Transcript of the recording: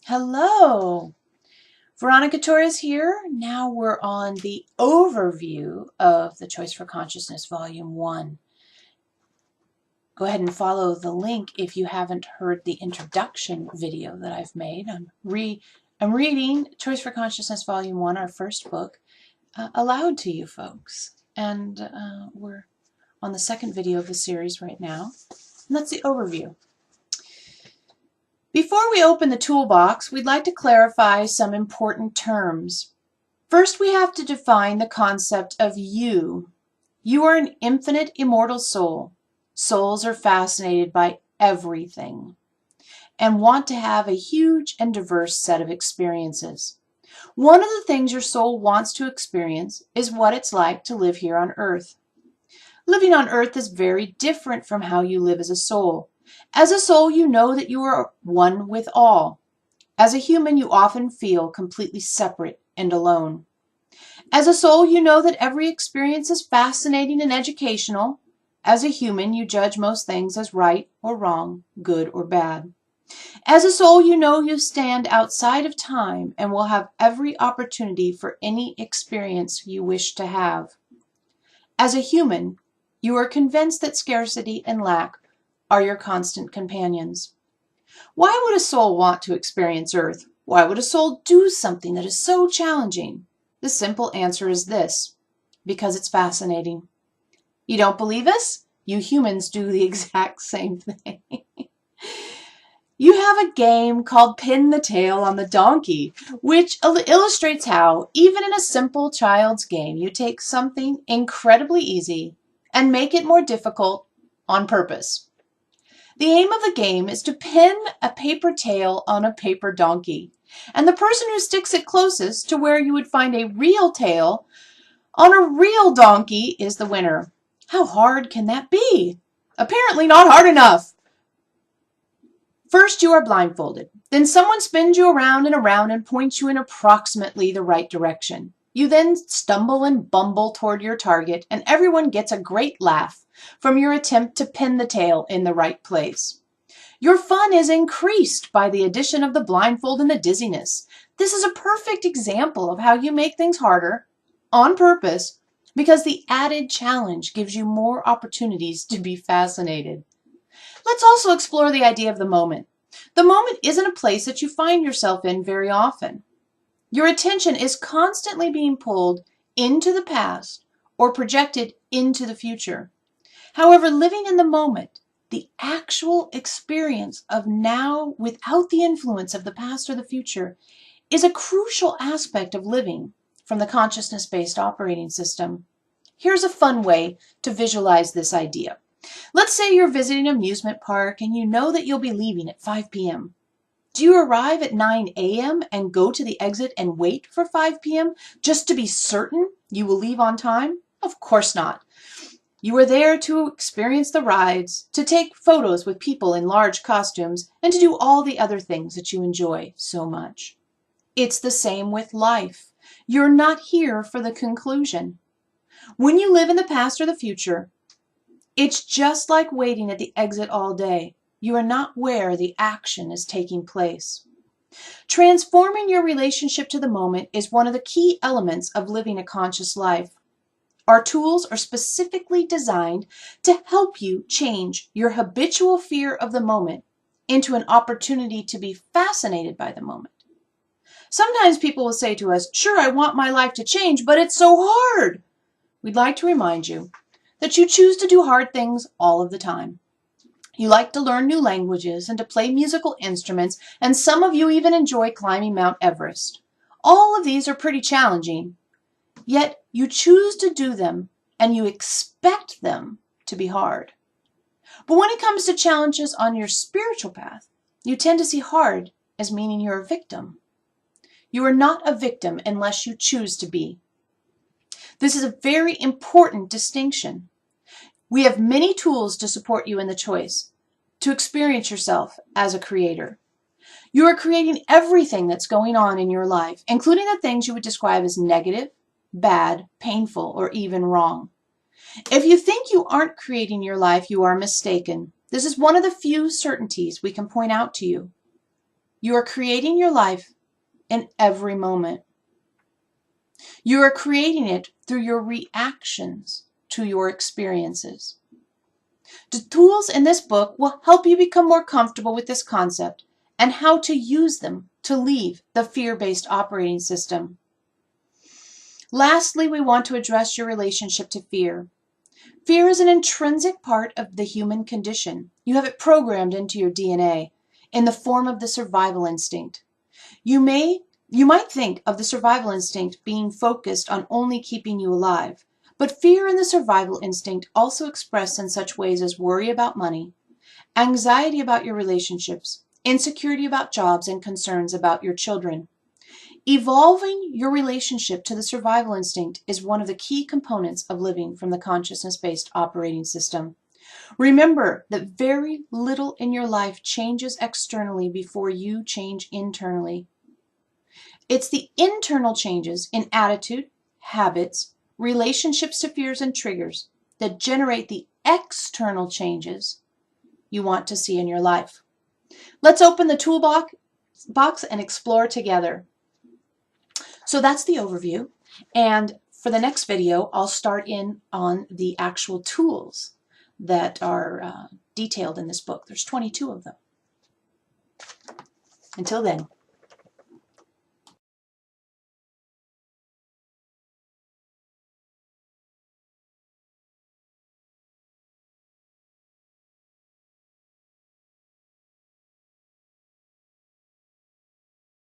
Hello, Veronica Torres here. Now we're on the overview of the Choice for Consciousness Volume 1. Go ahead and follow the link if you haven't heard the introduction video that I've made. I'm reading Choice for Consciousness Volume 1, our first book, aloud to you folks. And we're on the second video of the series right now. And that's the overview. Before we open the toolbox, we'd like to clarify some important terms. First, we have to define the concept of you. You are an infinite, immortal soul. Souls are fascinated by everything and want to have a huge and diverse set of experiences. One of the things your soul wants to experience is what it's like to live here on Earth. Living on Earth is very different from how you live as a soul. As a soul, you know that you are one with all. As a human, you often feel completely separate and alone. As a soul, you know that every experience is fascinating and educational. As a human, you judge most things as right or wrong, good or bad. As a soul, you know you stand outside of time and will have every opportunity for any experience you wish to have. As a human, you are convinced that scarcity and lack are your constant companions. Why would a soul want to experience Earth? Why would a soul do something that is so challenging? The simple answer is this: because it's fascinating. You don't believe us? You humans do the exact same thing. You have a game called Pin the Tail on the Donkey, which illustrates how, even in a simple child's game, you take something incredibly easy and make it more difficult on purpose. The aim of the game is to pin a paper tail on a paper donkey, and the person who sticks it closest to where you would find a real tail on a real donkey is the winner. How hard can that be? Apparently not hard enough. First, you are blindfolded. Then someone spins you around and points you in approximately the right direction. You then stumble and bumble toward your target, and everyone gets a great laugh from your attempt to pin the tail in the right place. Your fun is increased by the addition of the blindfold and the dizziness. This is a perfect example of how you make things harder on purpose, because the added challenge gives you more opportunities to be fascinated. Let's also explore the idea of the moment. The moment isn't a place that you find yourself in very often. Your attention is constantly being pulled into the past or projected into the future. However, living in the moment, the actual experience of now without the influence of the past or the future, is a crucial aspect of living from the consciousness-based operating system. Here's a fun way to visualize this idea. Let's say you're visiting an amusement park and you know that you'll be leaving at 5 p.m. Do you arrive at 9 a.m. and go to the exit and wait for 5 p.m. just to be certain you will leave on time? Of course not. You are there to experience the rides, to take photos with people in large costumes, and to do all the other things that you enjoy so much. It's the same with life. You're not here for the conclusion. When you live in the past or the future, it's just like waiting at the exit all day. You are not where the action is taking place. Transforming your relationship to the moment is one of the key elements of living a conscious life. Our tools are specifically designed to help you change your habitual fear of the moment into an opportunity to be fascinated by the moment. Sometimes people will say to us, "Sure, I want my life to change, but it's so hard." We'd like to remind you that you choose to do hard things all of the time. You like to learn new languages and to play musical instruments, and some of you even enjoy climbing Mount Everest. All of these are pretty challenging, yet you choose to do them and you expect them to be hard. But when it comes to challenges on your spiritual path, you tend to see hard as meaning you're a victim. You are not a victim unless you choose to be. This is a very important distinction. We have many tools to support you in the choice to experience yourself as a creator. You are creating everything that's going on in your life, including the things you would describe as negative, bad, painful, or even wrong. If you think you aren't creating your life, you are mistaken. This is one of the few certainties we can point out to you. You are creating your life in every moment. You are creating it through your reactions to your experiences. The tools in this book will help you become more comfortable with this concept and how to use them to leave the fear-based operating system. Lastly, we want to address your relationship to fear. Fear is an intrinsic part of the human condition. You have it programmed into your DNA in the form of the survival instinct. You might think of the survival instinct being focused on only keeping you alive, but fear and the survival instinct also express in such ways as worry about money, anxiety about your relationships, insecurity about jobs, and concerns about your children. Evolving your relationship to the survival instinct is one of the key components of living from the consciousness-based operating system. Remember that very little in your life changes externally before you change internally. It's the internal changes in attitude, habits, relationships to fears and triggers that generate the external changes you want to see in your life. Let's open the toolbox and explore together. So that's the overview, and for the next video I'll start in on the actual tools that are detailed in this book. There's 22 of them. Until then.